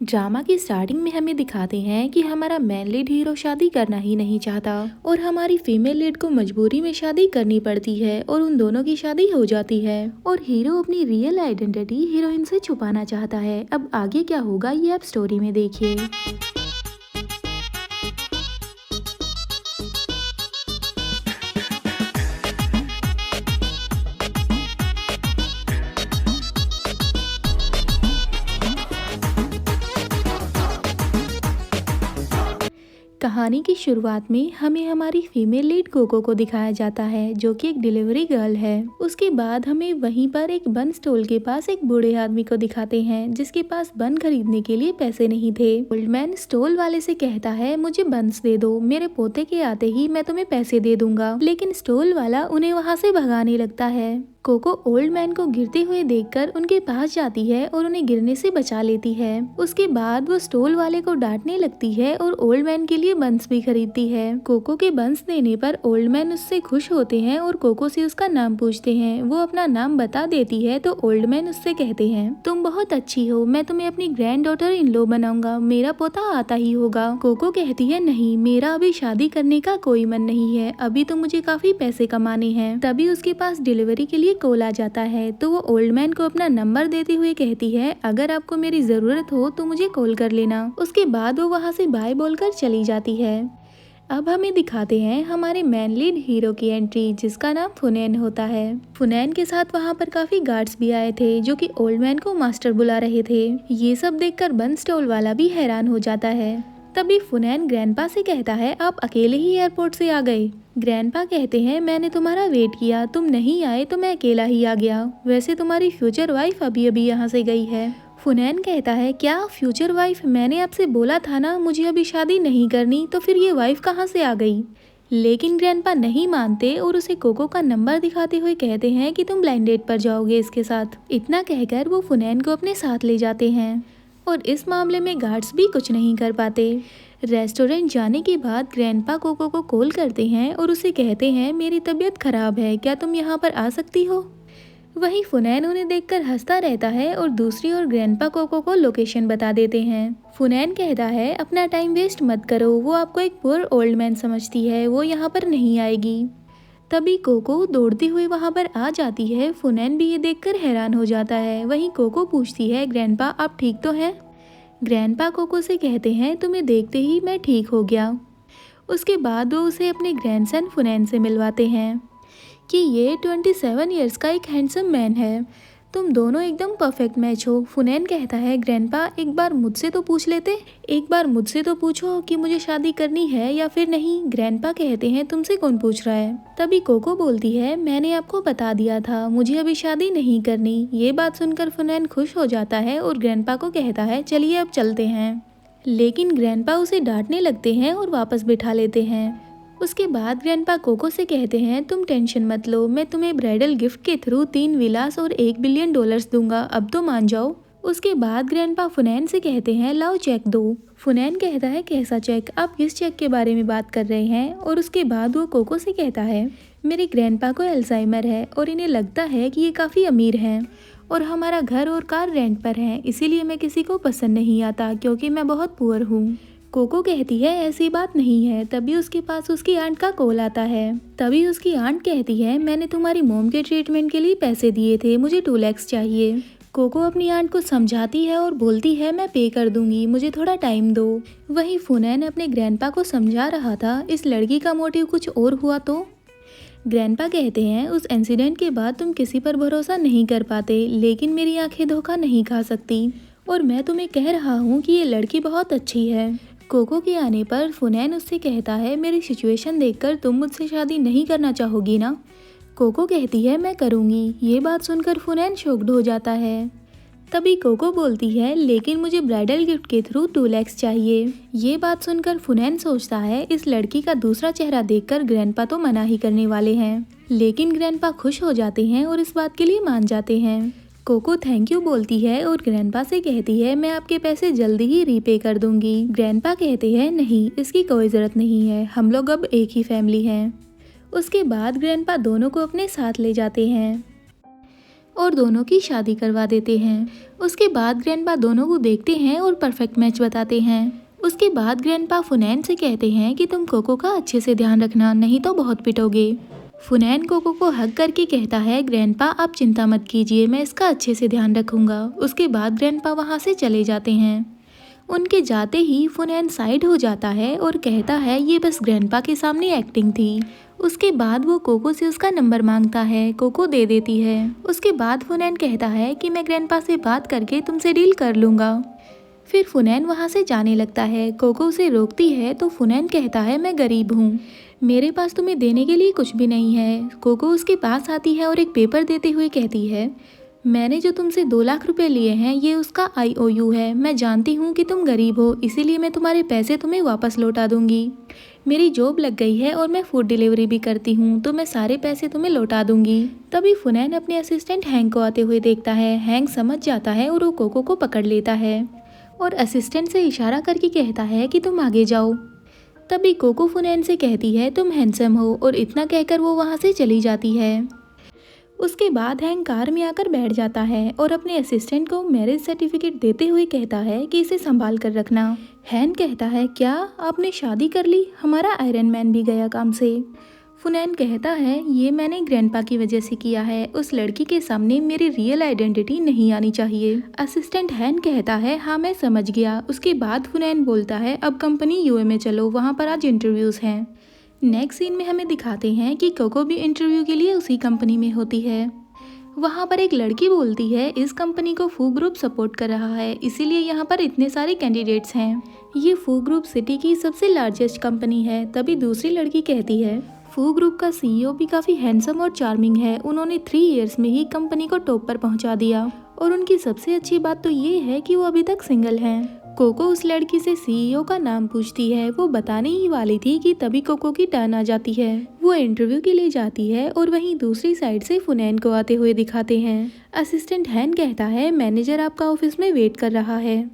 Drama की starting में हमें दिखाते हैं कि हमारा मेन लीड हीरो शादी करना ही नहीं चाहता और हमारी फीमेल लीड को मजबूरी में शादी करनी पड़ती है और उन दोनों की शादी हो जाती है और हीरो अपनी रियल आइडेंटिटी हीरोइन से छुपाना चाहता है। अब आगे क्या होगा ये आप स्टोरी में देखिए। कहानी की शुरुआत में हमें हमारी फीमेल लीड कोको को दिखाया जाता है जो कि एक डिलीवरी गर्ल है। उसके बाद हमें वहीं पर एक बन स्टॉल के पास एक बूढ़े आदमी को दिखाते हैं जिसके पास बन खरीदने के लिए पैसे नहीं थे। ओल्ड मैन स्टॉल वाले से कहता है मुझे बन्स दे दो, मेरे पोते के आते ही मैं तुम्हें पैसे दे दूंगा, लेकिन स्टॉल वाला उन्हें वहाँ से भगाने लगता है। कोको ओल्ड मैन को गिरते हुए देखकर उनके पास जाती है और उन्हें गिरने से बचा लेती है। उसके बाद वो स्टॉल वाले को डांटने लगती है और ओल्ड मैन के लिए बंस भी खरीदती है। कोको के बंस देने पर ओल्ड मैन उससे खुश होते हैं और कोको से उसका नाम पूछते हैं। वो अपना नाम बता देती है तो ओल्ड मैन उससे कहते हैं तुम बहुत अच्छी हो, मैं तुम्हें अपनी ग्रैंड डॉटर इन लॉ बनाऊंगा, मेरा पोता आता ही होगा। कोको कहती है नहीं, मेरा अभी शादी करने का कोई मन नहीं है, अभी तो मुझे काफी पैसे कमाने हैं। तभी उसके पास डिलीवरी के लिए कॉल आ जाता है तो वो ओल्ड मैन को अपना नंबर देते हुए कहती है अगर आपको मेरी जरूरत हो तो मुझे कॉल कर लेना। उसके बाद वो वहाँ से बाय बोलकर चली जाती है। अब हमें दिखाते हैं हमारे मैन लीड हीरो की एंट्री जिसका नाम फुनैन होता है। फुनैन के साथ वहाँ पर काफी गार्ड्स भी आए थे जो कि ओल्ड मैन को मास्टर बुला रहे थे। ये सब देखकर बन स्टॉल वाला भी हैरान हो जाता है। तभी फुनैन ग्रैंडपा से कहता है आप अकेले ही एयरपोर्ट से आ गए। ग्रैंडपा कहते हैं मैंने तुम्हारा वेट किया, तुम नहीं आए तो मैं अकेला ही आ गया, वैसे तुम्हारी फ्यूचर वाइफ अभी अभी यहाँ से गई है। फुनैन कहता है क्या फ्यूचर वाइफ, मैंने आपसे बोला था ना मुझे अभी शादी नहीं करनी, तो फिर ये वाइफ कहाँ से आ गई। लेकिन ग्रैंडपा नहीं मानते और उसे कोको का नंबर दिखाते हुए कहते हैं कि तुम ब्लाइंड डेट पर जाओगे इसके साथ। इतना कहकर वो फुनैन को अपने साथ ले जाते हैं और इस मामले में गार्ड्स भी कुछ नहीं कर पाते। रेस्टोरेंट जाने के बाद ग्रैंडपा कोको को कॉल करते हैं और उसे कहते हैं मेरी तबीयत खराब है, क्या तुम यहाँ पर आ सकती हो। वहीं फुनैन उन्हें देखकर हंसता रहता है और दूसरी ओर ग्रैंडपा कोको को लोकेशन बता देते हैं। फुनैन कहता है अपना टाइम वेस्ट मत करो, वो आपको एक पुअर ओल्ड मैन समझती है, वो यहाँ पर नहीं आएगी। तभी कोको दौड़ती हुई वहाँ पर आ जाती है। फुनैन भी ये देखकर हैरान हो जाता है। वहीं कोको पूछती है ग्रैंडपा आप ठीक तो हैं। ग्रैंडपा कोको से कहते हैं तुम्हें देखते ही मैं ठीक हो गया। उसके बाद वो उसे अपने ग्रैंडसन फुनैन से मिलवाते हैं कि ये 27 इयर्स का एक हैंडसम मैन है, तुम दोनों एकदम परफेक्ट मैच हो। फुनैन कहता है ग्रैंडपा एक बार मुझसे तो पूछ लेते, एक बार मुझसे तो पूछो कि मुझे शादी करनी है या फिर नहीं। ग्रैंडपा कहते हैं तुमसे कौन पूछ रहा है। तभी कोको बोलती है मैंने आपको बता दिया था मुझे अभी शादी नहीं करनी। ये बात सुनकर फुनैन खुश हो जाता है और ग्रैंडपा को कहता है चलिए अब चलते हैं। लेकिन ग्रैंडपा उसे डांटने लगते हैं और वापस बिठा लेते हैं। उसके बाद ग्रैंडपा कोको से कहते हैं तुम टेंशन मत लो, मैं तुम्हें ब्राइडल गिफ्ट के थ्रू 3 विलास और $1 बिलियन दूंगा, अब तो मान जाओ। उसके बाद ग्रैंडपा फुनैन से कहते हैं लाओ चेक दो। फुनैन कहता है कैसा चेक, आप किस चेक के बारे में बात कर रहे हैं। और उसके बाद वो कोको से कहता है मेरे ग्रैंडपा को अल्जाइमर है और इन्हें लगता है कि ये काफ़ी अमीर हैं और हमारा घर और कार रेंट पर है, इसीलिए मैं किसी को पसंद नहीं आता क्योंकि मैं बहुत पुअर हूँ। कोको कहती है ऐसी बात नहीं है। तभी उसके पास उसकी आंट का कॉल आता है। तभी उसकी आंट कहती है मैंने तुम्हारी मोम के ट्रीटमेंट के लिए पैसे दिए थे, मुझे 2 लाख चाहिए। कोको अपनी आंट को समझाती है और बोलती है मैं पे कर दूंगी, मुझे थोड़ा टाइम दो। वहीं फुनैन अपने ग्रैंडपा को समझा रहा था इस लड़की का मोटिव कुछ और हुआ तो। ग्रैंडपा कहते हैं उस इंसिडेंट के बाद तुम किसी पर भरोसा नहीं कर पाते, लेकिन मेरी आंखें धोखा नहीं खा सकती और मैं तुम्हें कह रहा हूँ कि ये लड़की बहुत अच्छी है। कोको के आने पर फुनैन उससे कहता है मेरी सिचुएशन देखकर तुम मुझसे शादी नहीं करना चाहोगी ना। कोको कहती है मैं करूँगी। ये बात सुनकर फुनैन शॉक्ड हो जाता है। तभी कोको बोलती है लेकिन मुझे ब्राइडल गिफ्ट के थ्रू 2 लाख चाहिए। ये बात सुनकर फुनैन सोचता है इस लड़की का दूसरा चेहरा देखकर ग्रैंडपा तो मना ही करने वाले हैं, लेकिन ग्रैंडपा खुश हो जाते हैं और इस बात के लिए मान जाते हैं। कोको थैंक यू बोलती है और ग्रैंडपा से कहती है मैं आपके पैसे जल्दी ही रीपे कर दूंगी। ग्रैंडपा कहते हैं नहीं, इसकी कोई ज़रूरत नहीं है, हम लोग अब एक ही फैमिली हैं। उसके बाद ग्रैंडपा दोनों को अपने साथ ले जाते हैं। और दोनों की शादी करवा देते हैं। उसके बाद ग्रैंडपा दोनों को देखते हैं और परफेक्ट मैच बताते हैं। उसके बाद ग्रैंडपा फुनैन से कहते हैं कि तुम कोको का अच्छे से ध्यान रखना, नहीं तो बहुत पिटोगे। फुनैन कोको को हग करके कहता है, ग्रैंडपा आप चिंता मत कीजिए, मैं इसका अच्छे से ध्यान रखूंगा। उसके बाद ग्रैंडपा वहाँ से चले जाते हैं। उनके जाते ही फुनैन साइड हो जाता है और कहता है ये बस ग्रैंडपा के सामने एक्टिंग थी। उसके बाद वो कोको से उसका नंबर मांगता है, कोको दे देती है। उसके बाद फुनैन कहता है कि मैं ग्रैंडपा से बात करके तुमसे डील कर लूँगा। फिर फुनैन वहाँ से जाने लगता है। कोको उसे रोकती है तो फुनैन कहता है मैं गरीब हूँ, मेरे पास तुम्हें देने के लिए कुछ भी नहीं है। कोको उसके पास आती है और एक पेपर देते हुए कहती है, मैंने जो तुमसे 2 लाख रुपए लिए हैं ये उसका IOU है। मैं जानती हूँ कि तुम गरीब हो, इसीलिए मैं तुम्हारे पैसे तुम्हें वापस लौटा दूंगी। मेरी जॉब लग गई है और मैं फूड डिलीवरी भी करती हूँ, तो मैं सारे पैसे तुम्हें लौटा दूंगी। तभी फुनैन अपने असिस्टेंट हैंक को आते हुए देखता है। हैंक समझ जाता है और वो कोको को पकड़ लेता है और असिस्टेंट से इशारा करके कहता है कि तुम आगे जाओ। तभी कोको फुनैन से कहती है तुम हैंडसम हो, और इतना कहकर वो वहाँ से चली जाती है। उसके बाद हैंक कार में आकर बैठ जाता है और अपने असिस्टेंट को मैरिज सर्टिफिकेट देते हुए कहता है कि इसे संभाल कर रखना। हैंक कहता है, क्या आपने शादी कर ली? हमारा आयरन मैन भी गया काम से। फुनैन कहता है, ये मैंने ग्रैंडपा की वजह से किया है, उस लड़की के सामने मेरी रियल आइडेंटिटी नहीं आनी चाहिए। असिस्टेंट हैंक कहता है, हाँ मैं समझ गया। उसके बाद फुनैन बोलता है, अब कंपनी UA में चलो, वहाँ पर आज इंटरव्यूज़ हैं। नेक्स्ट सीन में हमें दिखाते हैं कि कोको भी इंटरव्यू के लिए उसी कंपनी में होती है। वहाँ पर एक लड़की बोलती है, इस कंपनी को फू ग्रुप सपोर्ट कर रहा है, इसीलिए यहाँ पर इतने सारे कैंडिडेट्स हैं। ये फू ग्रुप सिटी की सबसे लार्जेस्ट कंपनी है। तभी दूसरी लड़की कहती है, फू ग्रुप का CEO भी काफ़ी हैंडसम और चार्मिंग है, उन्होंने 3 इयर्स में ही कंपनी को टॉप पर पहुँचा दिया, और उनकी सबसे अच्छी बात तो ये है कि वो अभी तक सिंगल हैं। कोको उस लड़की से CEO का नाम पूछती है, वो बताने ही वाली थी कि तभी कोको की टर्न आ जाती है। वो इंटरव्यू के लिए जाती है और वहीं दूसरी साइड से फुनैन को आते हुए दिखाते हैं। असिस्टेंट हैन कहता है, मैनेजर आपका ऑफिस में वेट कर रहा है।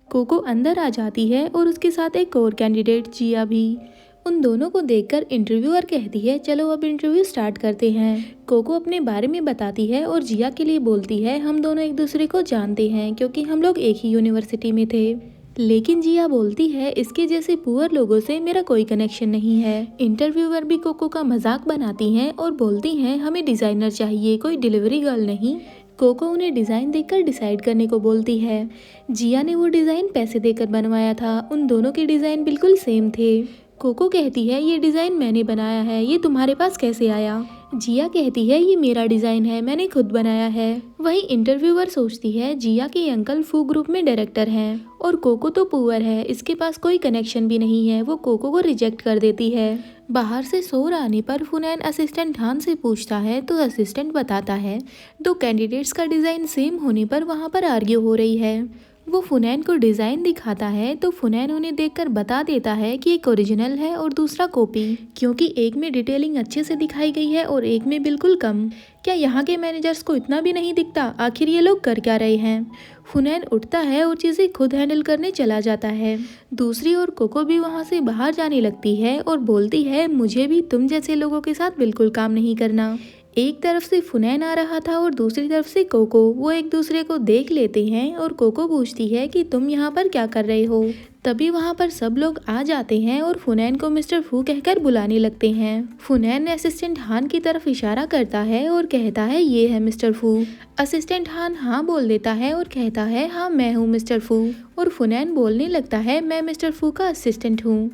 कोको अंदर आ जाती है और उसके साथ एक और कैंडिडेट जिया भी। उन दोनों को देखकर इंटरव्यूअर कहती है, चलो अब इंटरव्यू स्टार्ट करते हैं। कोको अपने बारे में बताती है और जिया के लिए बोलती है, हम दोनों एक दूसरे को जानते हैं क्योंकि हम लोग एक ही यूनिवर्सिटी में थे। लेकिन जिया बोलती है, इसके जैसे पुअर लोगों से मेरा कोई कनेक्शन नहीं है। इंटरव्यूअर भी कोको का मजाक बनाती हैं और बोलती हैं, हमें डिज़ाइनर चाहिए, कोई डिलीवरी गर्ल नहीं। कोको उन्हें डिज़ाइन देखकर डिसाइड करने को बोलती है। जिया ने वो डिज़ाइन पैसे देकर बनवाया था, उन दोनों के डिज़ाइन बिल्कुल सेम थे। कोको कहती है, ये डिज़ाइन मैंने बनाया है, ये तुम्हारे पास कैसे आया? जिया कहती है, ये मेरा डिज़ाइन है, मैंने खुद बनाया है। वहीं इंटरव्यूअर सोचती है, जिया के अंकल फू ग्रुप में डायरेक्टर हैं और कोको तो पुअर है, इसके पास कोई कनेक्शन भी नहीं है। वो कोको को रिजेक्ट कर देती है। बाहर से शोर आने पर फुनैन असिस्टेंट हान से पूछता है तो असिस्टेंट बताता है, 2 कैंडिडेट्स का डिज़ाइन सेम होने पर वहाँ पर आर्ग्यू हो रही है। वो फुनैन को डिज़ाइन दिखाता है तो फुनैन उन्हें देखकर बता देता है कि एक ओरिजिनल है और दूसरा कॉपी, क्योंकि एक में डिटेलिंग अच्छे से दिखाई गई है और एक में बिल्कुल कम। क्या यहाँ के मैनेजर्स को इतना भी नहीं दिखता? आखिर ये लोग कर क्या रहे हैं? फुनैन उठता है और चीज़ें खुद हैंडल करने चला जाता है। दूसरी ओर कोको भी वहाँ से बाहर जाने लगती है और बोलती है, मुझे भी तुम जैसे लोगों के साथ बिल्कुल काम नहीं करना। एक तरफ से फुनैन आ रहा था और दूसरी तरफ से कोको। वो एक दूसरे को देख लेते हैं और कोको पूछती है कि तुम यहाँ पर क्या कर रहे हो? तभी वहाँ पर सब लोग आ जाते हैं और फुनैन को मिस्टर फू कहकर बुलाने लगते हैं। फुनैन असिस्टेंट हान की तरफ इशारा करता है और कहता है, ये है मिस्टर फू। असिस्टेंट हान हाँ बोल देता है और कहता है, हाँ मैं हूँ मिस्टर फू। और फुनैन बोलने लगता है, मैं मिस्टर फू का असिस्टेंट हूँ।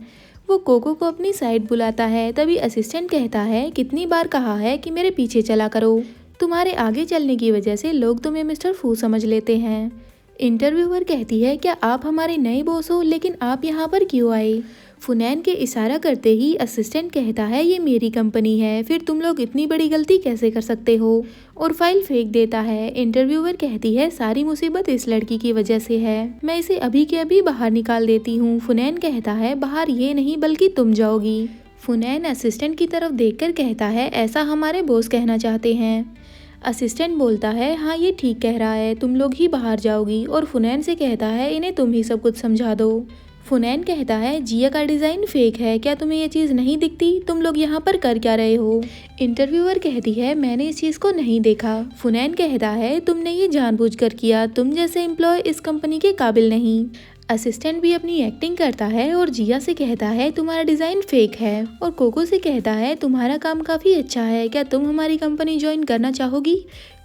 वो कोको को अपनी साइड बुलाता है। तभी असिस्टेंट कहता है, कितनी बार कहा है कि मेरे पीछे चला करो, तुम्हारे आगे चलने की वजह से लोग तुम्हें मिस्टर फू समझ लेते हैं। इंटरव्यूअर कहती है, क्या आप हमारे नए बॉस हो, लेकिन आप यहाँ पर क्यों आए? फुनैन के इशारा करते ही असिस्टेंट कहता है, ये मेरी कंपनी है, फिर तुम लोग इतनी बड़ी गलती कैसे कर सकते हो? और फाइल फेंक देता है। इंटरव्यूअर कहती है, सारी मुसीबत इस लड़की की वजह से है, मैं इसे अभी के अभी बाहर निकाल देती हूँ। फुनैन कहता है, बाहर ये नहीं बल्कि तुम जाओगी। फुनैन असिस्टेंट की तरफ देखकर कहता है, ऐसा हमारे बॉस कहना चाहते हैं। असिस्टेंट बोलता है, हाँ ये ठीक कह रहा है, तुम लोग ही बाहर जाओगी। और फुनैन से कहता है, इन्हें तुम ही सब कुछ समझा दो। फुनैन कहता है जिया का डिज़ाइन फेक है, क्या तुम्हें ये चीज़ नहीं दिखती? तुम लोग यहाँ पर कर क्या रहे हो? इंटरव्यूअर कहती है मैंने इस चीज़ को नहीं देखा। फुनैन कहता है तुमने ये जानबूझकर किया, तुम जैसे एम्प्लॉय इस कंपनी के काबिल नहीं। असिस्टेंट भी अपनी एक्टिंग करता है और जिया से कहता है तुम्हारा डिज़ाइन फेक है, और कोको से कहता है तुम्हारा काम काफ़ी अच्छा है, क्या तुम हमारी कंपनी ज्वाइन करना चाहोगी?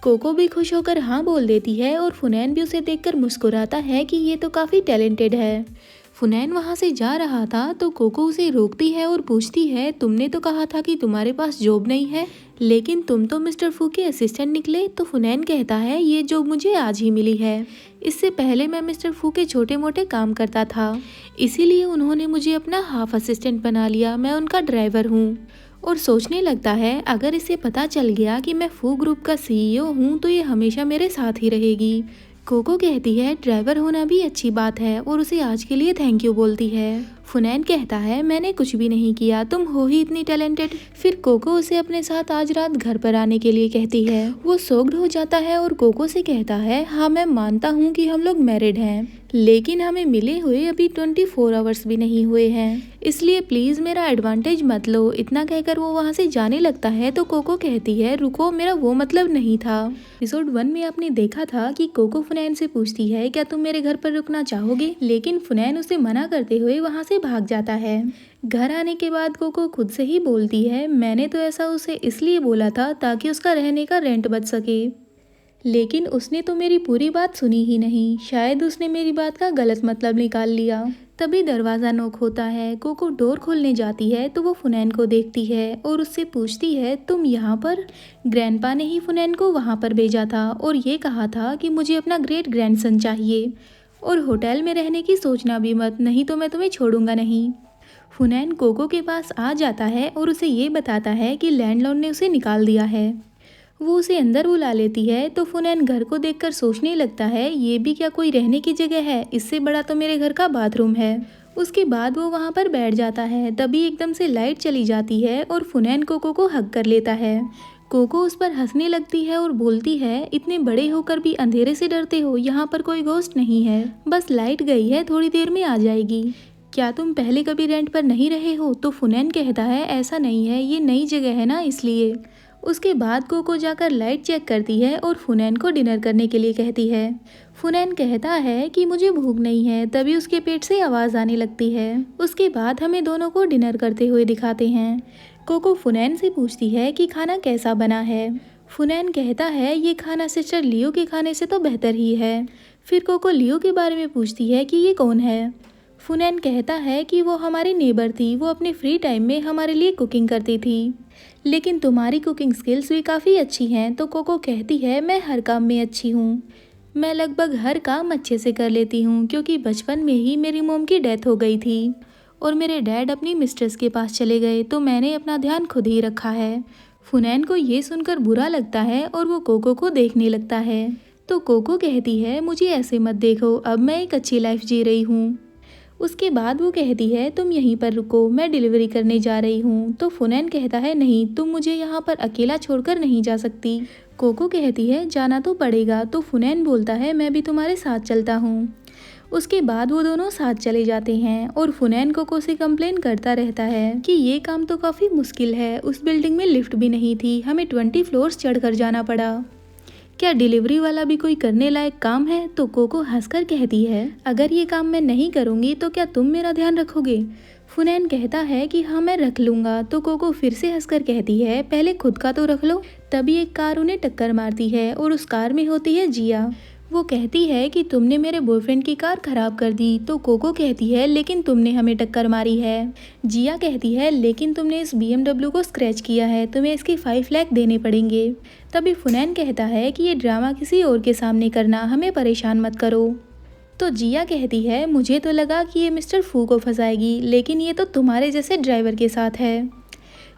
कोको भी खुश होकर हाँ बोल देती है और फुनैन भी उसे देखकर मुस्कुराता है कि ये तो काफ़ी टैलेंटेड है। फुनैन वहाँ से जा रहा था तो कोको उसे रोकती है और पूछती है तुमने तो कहा था कि तुम्हारे पास जॉब नहीं है, लेकिन तुम तो मिस्टर फू के असिस्टेंट निकले। तो फुनैन कहता है ये जॉब मुझे आज ही मिली है, इससे पहले मैं मिस्टर फू के छोटे मोटे काम करता था, इसीलिए उन्होंने मुझे अपना हाफ असिस्टेंट बना लिया, मैं उनका ड्राइवर हूँ। और सोचने लगता है अगर इसे पता चल गया कि मैं फू ग्रुप का सीईओ हूँ तो ये हमेशा मेरे साथ ही रहेगी। कोको कहती है ड्राइवर होना भी अच्छी बात है और उसे आज के लिए थैंक यू बोलती है। फुनैन कहता है मैंने कुछ भी नहीं किया, तुम हो ही इतनी टैलेंटेड। फिर कोको उसे अपने साथ आज रात घर पर आने के लिए कहती है। वो शॉक्ड हो जाता है और कोको से कहता है हाँ मैं मानता हूँ कि हम लोग मैरिड हैं, लेकिन हमें मिले हुए अभी 24 आवर्स भी नहीं हुए हैं, इसलिए प्लीज मेरा एडवांटेज मत लो। इतना कहकर वो वहाँ से जाने लगता है तो कोको कहती है रुको, मेरा वो मतलब नहीं था। एपिसोड 1 में आपने देखा था कि कोको फुनैन से पूछती है क्या तुम मेरे घर पर रुकना चाहोगे, लेकिन फुनैन उसे मना करते हुए वहाँ से भाग जाता है। घर आने के बाद कोको खुद से ही बोलती है मैंने तो ऐसा उसे इसलिए बोला था ताकि उसका रहने का रेंट बच सके, लेकिन उसने तो मेरी पूरी बात सुनी ही नहीं, शायद उसने मेरी बात का गलत मतलब निकाल लिया। तभी दरवाज़ा नॉक होता है। कोको डोर खोलने जाती है तो वो फुनैन को देखती है और उससे पूछती है तुम यहाँ पर? ग्रैंडपा ने ही फुनैन को वहाँ पर भेजा था और ये कहा था कि मुझे अपना ग्रेट ग्रैंडसन चाहिए, और होटल में रहने की सोचना भी मत, नहीं तो मैं तुम्हें छोड़ूंगा नहीं। फुनैन कोको के पास आ जाता है और उसे ये बताता है कि लैंडलॉर्ड ने उसे निकाल दिया है। वो उसे अंदर बुला लेती है तो फुनैन घर को देखकर सोचने लगता है ये भी क्या कोई रहने की जगह है, इससे बड़ा तो मेरे घर का बाथरूम है। उसके बाद वो वहाँ पर बैठ जाता है। तभी एकदम से लाइट चली जाती है और फुनैन कोको को हग कर लेता है। कोको उस पर हंसने लगती है और बोलती है इतने बड़े होकर भी अंधेरे से डरते हो, यहाँ पर कोई घोस्ट नहीं है, बस लाइट गई है, थोड़ी देर में आ जाएगी। क्या तुम पहले कभी रेंट पर नहीं रहे हो? तो फुनैन कहता है ऐसा नहीं है, ये नई जगह है ना इसलिए। उसके बाद कोको जाकर लाइट चेक करती है और फुनैन को डिनर करने के लिए कहती है। फुनैन कहता है कि मुझे भूख नहीं है, तभी उसके पेट से आवाज़ आने लगती है। उसके बाद हमें दोनों को डिनर करते हुए दिखाते हैं। कोको फुनैन से पूछती है कि खाना कैसा बना है। फुनैन कहता है ये खाना सिस्टर लियो के खाने से तो बेहतर ही है। फिर कोको लियो के बारे में पूछती है कि ये कौन है। फुनैन कहता है कि वो हमारी नेबर थी, वो अपने फ्री टाइम में हमारे लिए कुकिंग करती थी, लेकिन तुम्हारी कुकिंग स्किल्स भी काफ़ी अच्छी हैं। तो कोको कहती है मैं हर काम में अच्छी हूँ, मैं लगभग हर काम अच्छे से कर लेती हूँ, क्योंकि बचपन में ही मेरी मॉम की डेथ हो गई थी और मेरे डैड अपनी मिस्ट्रेस के पास चले गए, तो मैंने अपना ध्यान खुद ही रखा है। फुनैन को ये सुनकर बुरा लगता है और वो कोको को देखने लगता है। तो कोको कहती है मुझे ऐसे मत देखो, अब मैं एक अच्छी लाइफ जी रही हूँ। उसके बाद वो कहती है तुम यहीं पर रुको, मैं डिलीवरी करने जा रही हूँ। तो फुनैन कहता है नहीं, तुम मुझे यहाँ पर अकेला छोड़कर नहीं जा सकती। कोको कहती है जाना तो पड़ेगा। तो फुनैन बोलता है मैं भी तुम्हारे साथ चलता हूँ। उसके बाद वो दोनों साथ चले जाते हैं और फुनैन कोको से कंप्लेन करता रहता है कि ये काम तो काफ़ी मुश्किल है, उस बिल्डिंग में लिफ्ट भी नहीं थी, हमें 20 फ्लोर्स चढ़कर जाना पड़ा, क्या डिलीवरी वाला भी कोई करने लायक काम है? तो कोको हंसकर कहती है अगर ये काम मैं नहीं करूँगी तो क्या तुम मेरा ध्यान रखोगे? फुनैन कहता है कि हाँ मैं रख लूँगा। तो कोको फिर से हंसकर कहती है पहले खुद का तो रख लो। तभी एक कार उन्हें टक्कर मारती है और उस कार में होती है जिया। वो कहती है कि तुमने मेरे बॉयफ्रेंड की कार खराब कर दी। तो कोको कहती है लेकिन तुमने हमें टक्कर मारी है। जिया कहती है लेकिन तुमने इस BMW को स्क्रैच किया है, तुम्हें इसके 5 लाख देने पड़ेंगे। तभी फुनैन कहता है कि ये ड्रामा किसी और के सामने करना, हमें परेशान मत करो। तो जिया कहती है मुझे तो लगा कि ये मिस्टर फू को फंसाएगी, लेकिन ये तो तुम्हारे जैसे ड्राइवर के साथ है।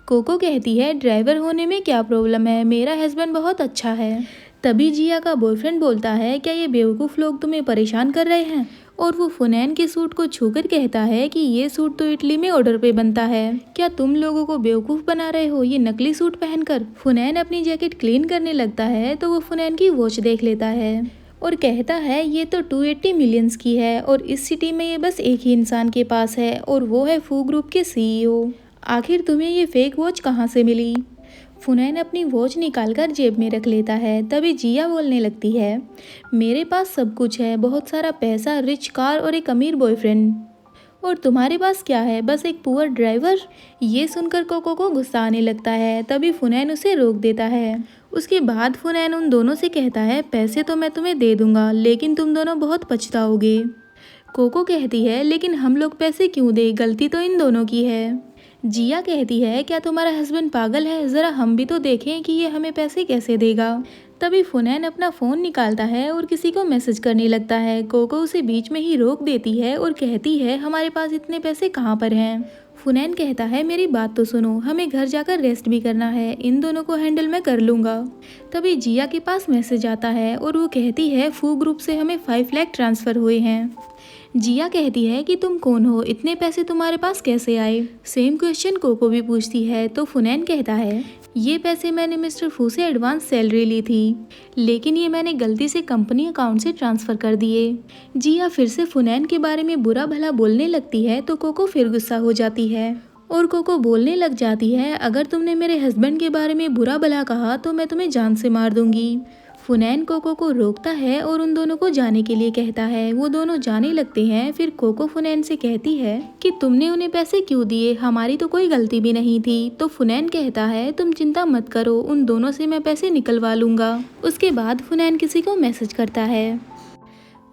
कोको कहती है ड्राइवर होने में क्या प्रॉब्लम है, मेरा हस्बैंड बहुत अच्छा है। तभी जिया का बॉयफ्रेंड बोलता है क्या ये बेवकूफ़ लोग तुम्हें परेशान कर रहे हैं? और वो फुनैन के सूट को छूकर कहता है कि ये सूट तो इटली में ऑर्डर पे बनता है, क्या तुम लोगों को बेवकूफ़ बना रहे हो ये नकली सूट पहनकर? फुनैन अपनी जैकेट क्लीन करने लगता है तो वो फुनैन की वॉच देख लेता है। और कहता है ये तो 280 मिलियंस की है और इस सिटी में ये बस एक ही इंसान के पास है और वो है फू ग्रुप के सीईओ। आखिर तुम्हें ये फेक वॉच कहाँ से मिली? फुनैन अपनी वॉच निकालकर जेब में रख लेता है। तभी जिया बोलने लगती है, मेरे पास सब कुछ है, बहुत सारा पैसा, रिच कार और एक अमीर बॉयफ्रेंड। और तुम्हारे पास क्या है? बस एक पुअर ड्राइवर। ये सुनकर कोको को गुस्सा आने लगता है। तभी फुनैन उसे रोक देता है। उसके बाद फुनैन उन दोनों से कहता है, पैसे तो मैं तुम्हें दे दूंगा लेकिन तुम दोनों बहुत पछताओगे। कोको कहती है, लेकिन हम लोग पैसे क्यों दें, गलती तो इन दोनों की है। जिया कहती है, क्या तुम्हारा हस्बैंड पागल है? ज़रा हम भी तो देखें कि ये हमें पैसे कैसे देगा। तभी फुनैन अपना फ़ोन निकालता है और किसी को मैसेज करने लगता है। कोको उसे बीच में ही रोक देती है और कहती है, हमारे पास इतने पैसे कहाँ पर हैं? फुनैन कहता है, मेरी बात तो सुनो, हमें घर जाकर रेस्ट भी करना है, इन दोनों को हैंडल मैं कर लूँगा। तभी जिया के पास मैसेज आता है और वो कहती है, फू ग्रुप से हमें 5 लाख ट्रांसफ़र हुए हैं। जिया कहती है कि तुम कौन हो, इतने पैसे तुम्हारे पास कैसे आए? सेम क्वेश्चन कोको भी पूछती है। तो फुनैन कहता है, ये पैसे मैंने मिस्टर फू से एडवांस सैलरी ली थी, लेकिन ये मैंने गलती से कंपनी अकाउंट से ट्रांसफ़र कर दिए। जिया फिर से फुनैन के बारे में बुरा भला बोलने लगती है तो कोको फिर गुस्सा हो जाती है और कोको बोलने लग जाती है, अगर तुमने मेरे हस्बैंड के बारे में बुरा भला कहा तो मैं तुम्हें जान से मार दूंगी। फुनैन कोको को रोकता है और उन दोनों को जाने के लिए कहता है। वो दोनों जाने लगते हैं। फिर कोको फुनैन से कहती है कि तुमने उन्हें पैसे क्यों दिए, हमारी तो कोई गलती भी नहीं थी। तो फुनैन कहता है, तुम चिंता मत करो, उन दोनों से मैं पैसे निकलवा लूँगा। उसके बाद फुनैन किसी को मैसेज करता है।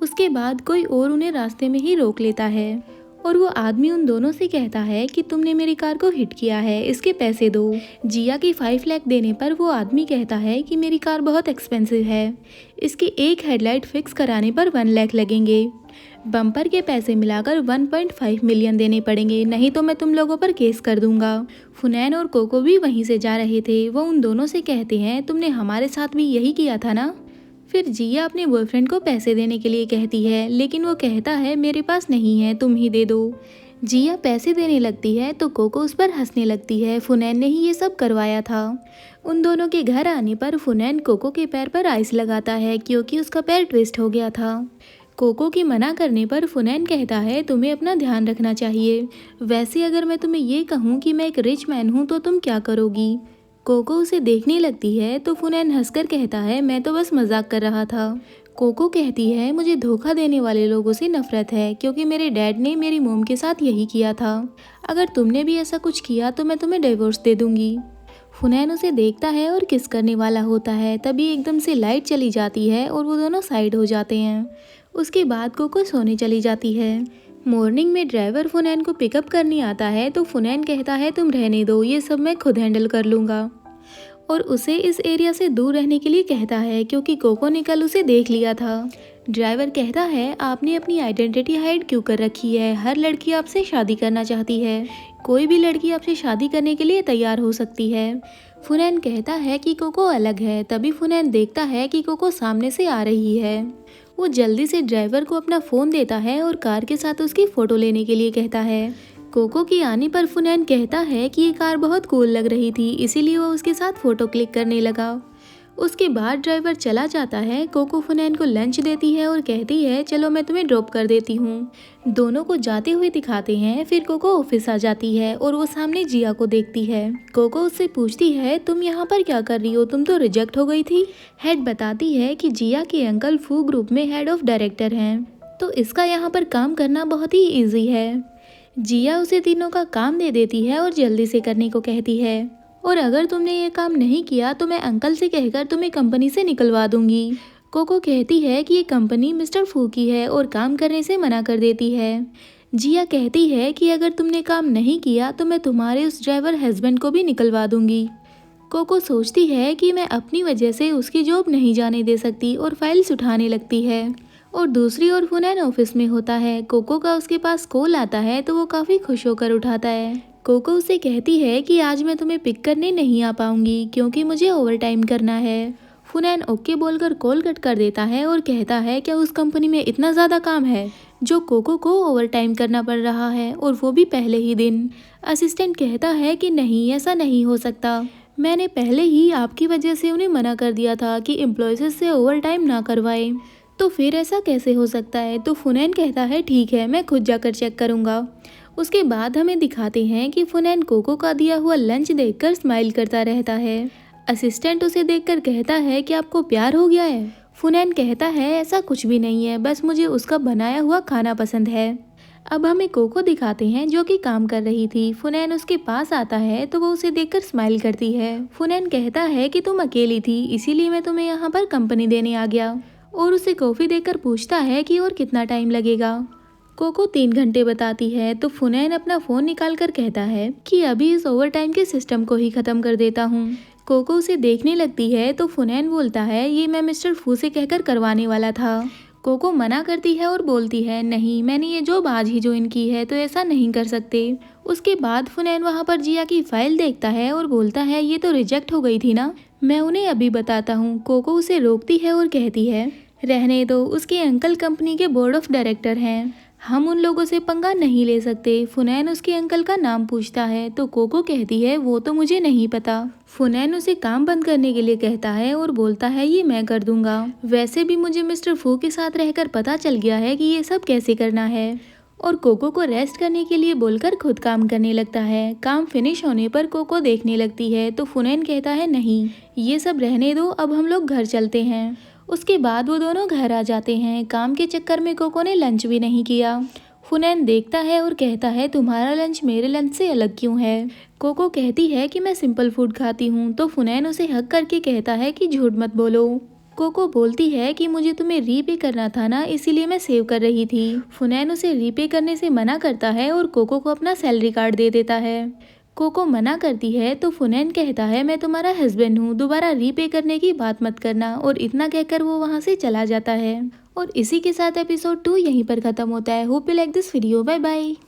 उसके बाद कोई और उन्हें रास्ते में ही रोक लेता है और वो आदमी उन दोनों से कहता है कि तुमने मेरी कार को हिट किया है, इसके पैसे दो। जिया की 5 लाख देने पर वो आदमी कहता है कि मेरी कार बहुत एक्सपेंसिव है, इसकी एक हेडलाइट फिक्स कराने पर 1 लाख लगेंगे, बम्पर के पैसे मिलाकर 1.5 मिलियन देने पड़ेंगे, नहीं तो मैं तुम लोगों पर केस कर दूंगा। फुनैन और कोको भी वहीं से जा रहे थे। वो उन दोनों से कहते हैं, तुमने हमारे साथ भी यही किया था ना? फिर जिया अपने बॉयफ्रेंड को पैसे देने के लिए कहती है, लेकिन वो कहता है, मेरे पास नहीं है, तुम ही दे दो। जिया पैसे देने लगती है तो कोको उस पर हंसने लगती है। फुनैन ने ही ये सब करवाया था। उन दोनों के घर आने पर फुनैन कोको के पैर पर आइस लगाता है क्योंकि उसका पैर ट्विस्ट हो गया था। कोको की मना करने पर फुनैन कहता है, तुम्हें अपना ध्यान रखना चाहिए। वैसे अगर मैं तुम्हें ये कहूँ कि मैं एक रिच मैन हूँ तो तुम क्या करोगी? कोको उसे देखने लगती है तो फुनैन हंसकर कहता है, मैं तो बस मजाक कर रहा था। कोको कहती है, मुझे धोखा देने वाले लोगों से नफरत है क्योंकि मेरे डैड ने मेरी मोम के साथ यही किया था। अगर तुमने भी ऐसा कुछ किया तो मैं तुम्हें डिवोर्स दे दूंगी। फुनैन उसे देखता है और किस करने वाला होता है। तभी एकदम से लाइट चली जाती है और वो दोनों साइड हो जाते हैं। उसके बाद कोको सोने चली जाती है। मॉर्निंग में ड्राइवर फुनैन को पिकअप करने आता है तो फुनैन कहता है, तुम रहने दो, ये सब मैं खुद हैंडल कर लूँगा और उसे इस एरिया से दूर रहने के लिए कहता है क्योंकि कोको ने कल उसे देख लिया था। ड्राइवर कहता है, आपने अपनी आइडेंटिटी हाइड क्यों कर रखी है? हर लड़की आपसे शादी करना चाहती है, कोई भी लड़की आपसे शादी करने के लिए तैयार हो सकती है। फुनैन कहता है कि कोको अलग है। तभी फुनैन देखता है कि कोको सामने से आ रही है। वो जल्दी से ड्राइवर को अपना फ़ोन देता है और कार के साथ उसकी फ़ोटो लेने के लिए कहता है। कोको की आने पर फुनैन कहता है कि ये कार बहुत कूल लग रही थी, इसीलिए वो उसके साथ फ़ोटो क्लिक करने लगा। उसके बाद ड्राइवर चला जाता है। कोको फुनैन को लंच देती है और कहती है, चलो मैं तुम्हें ड्रॉप कर देती हूँ। दोनों को जाते हुए दिखाते हैं। फिर कोको ऑफिस आ जाती है और वो सामने जिया को देखती है। कोको उससे पूछती है, तुम यहाँ पर क्या कर रही हो, तुम तो रिजेक्ट हो गई थी। हेड बताती है कि जिया के अंकल फू ग्रुप में हेड ऑफ डायरेक्टर हैं, तो इसका यहाँ पर काम करना बहुत ही ईजी है। जिया उसे तीनों का काम दे देती है और जल्दी से करने को कहती है, और अगर तुमने ये काम नहीं किया तो मैं अंकल से कहकर तुम्हें कंपनी से निकलवा दूंगी। कोको कहती है कि ये कंपनी मिस्टर फू की है और काम करने से मना कर देती है। जिया कहती है कि अगर तुमने काम नहीं किया तो मैं तुम्हारे उस ड्राइवर हस्बैंड को भी निकलवा दूंगी। कोको सोचती है कि मैं अपनी वजह से उसकी जॉब नहीं जाने दे सकती और फाइल्स उठाने लगती है। और दूसरी ओर फुनैन ऑफिस में होता है। कोको का उसके पास कॉल आता है तो वो काफ़ी खुश होकर उठाता है। कोको उसे कहती है कि आज मैं तुम्हें पिक करने नहीं आ पाऊंगी क्योंकि मुझे ओवर टाइम करना है। फुनैन ओके बोलकर कॉल कट कर देता है और कहता है, क्या उस कंपनी में इतना ज़्यादा काम है जो कोको को ओवर टाइम करना पड़ रहा है, और वो भी पहले ही दिन। असिस्टेंट कहता है कि नहीं, ऐसा नहीं हो सकता, मैंने पहले ही आपकी वजह से उन्हें मना कर दिया था कि एम्प्लॉयज़ से ओवर टाइम ना करवाएं। तो फिर ऐसा कैसे हो सकता है? तो फुनैन कहता है ठीक है, मैं खुद जाकर चेक करूंगा। उसके बाद हमें दिखाते हैं कि फुनैन कोको का दिया हुआ लंच देखकर स्माइल करता रहता है। असिस्टेंट उसे देखकर कहता है कि आपको प्यार हो गया है? फुनैन कहता है ऐसा कुछ भी नहीं है, बस मुझे उसका बनाया हुआ खाना पसंद है। अब हमें कोको दिखाते हैं जो कि काम कर रही थी। फुनैन उसके पास आता है तो वो उसे देखकर स्माइल करती है। फुनैन कहता है कि तुम अकेली थी, इसीलिए मैं तुम्हें यहाँ पर कंपनी देने आ गया, और उसे कॉफी देकर पूछता है कि और कितना टाइम लगेगा। कोको 3 घंटे बताती है तो फुनैन अपना फोन निकाल कर कहता है कि अभी इस ओवर टाइम के सिस्टम को ही खत्म कर देता हूँ। कोको उसे देखने लगती है तो फुनैन बोलता है ये मैं मिस्टर फू से कहकर करवाने वाला था। कोको मना करती है और बोलती है नहीं, मैंने ये जॉब आज ही ज्वाइन की है तो ऐसा नहीं कर सकते। उसके बाद फुनैन वहाँ पर जिया की फाइल देखता है और बोलता है ये तो रिजेक्ट हो गई थी ना, मैं उन्हें अभी बताता हूँ। कोको उसे रोकती है और कहती है रहने दो, उसके अंकल कंपनी के बोर्ड ऑफ डायरेक्टर हैं, हम उन लोगों से पंगा नहीं ले सकते। फुनैन उसके अंकल का नाम पूछता है तो कोको कहती है वो तो मुझे नहीं पता। फुनैन उसे काम बंद करने के लिए कहता है और बोलता है ये मैं कर दूंगा, वैसे भी मुझे मिस्टर फू के साथ रहकर पता चल गया है कि ये सब कैसे करना है। और कोको को रेस्ट करने के लिए बोलकर खुद काम करने लगता है। काम फिनिश होने पर कोको देखने लगती है तो फुनैन कहता है नहीं, ये सब रहने दो, अब हम लोग घर चलते हैं। उसके बाद वो दोनों घर आ जाते हैं। काम के चक्कर में कोको ने लंच भी नहीं किया। फुनैन देखता है और कहता है तुम्हारा लंच मेरे लंच से अलग क्यों है? कोको कहती है कि मैं सिंपल फूड खाती हूँ। तो फुनैन उसे हक करके कहता है कि झूठ मत बोलो। कोको बोलती है कि मुझे तुम्हें रीपे करना था ना, इसीलिए मैं सेव कर रही थी। फुनैन उसे रीपे करने से मना करता है और कोको को अपना सैलरी कार्ड दे देता है। कोको मना करती है तो फुनैन कहता है मैं तुम्हारा हस्बैंड हूँ, दोबारा रीपे करने की बात मत करना, और इतना कहकर वो वहाँ से चला जाता है। और इसी के साथ एपिसोड 2 यहीं पर खत्म होता है। Hope you like this video. Bye bye.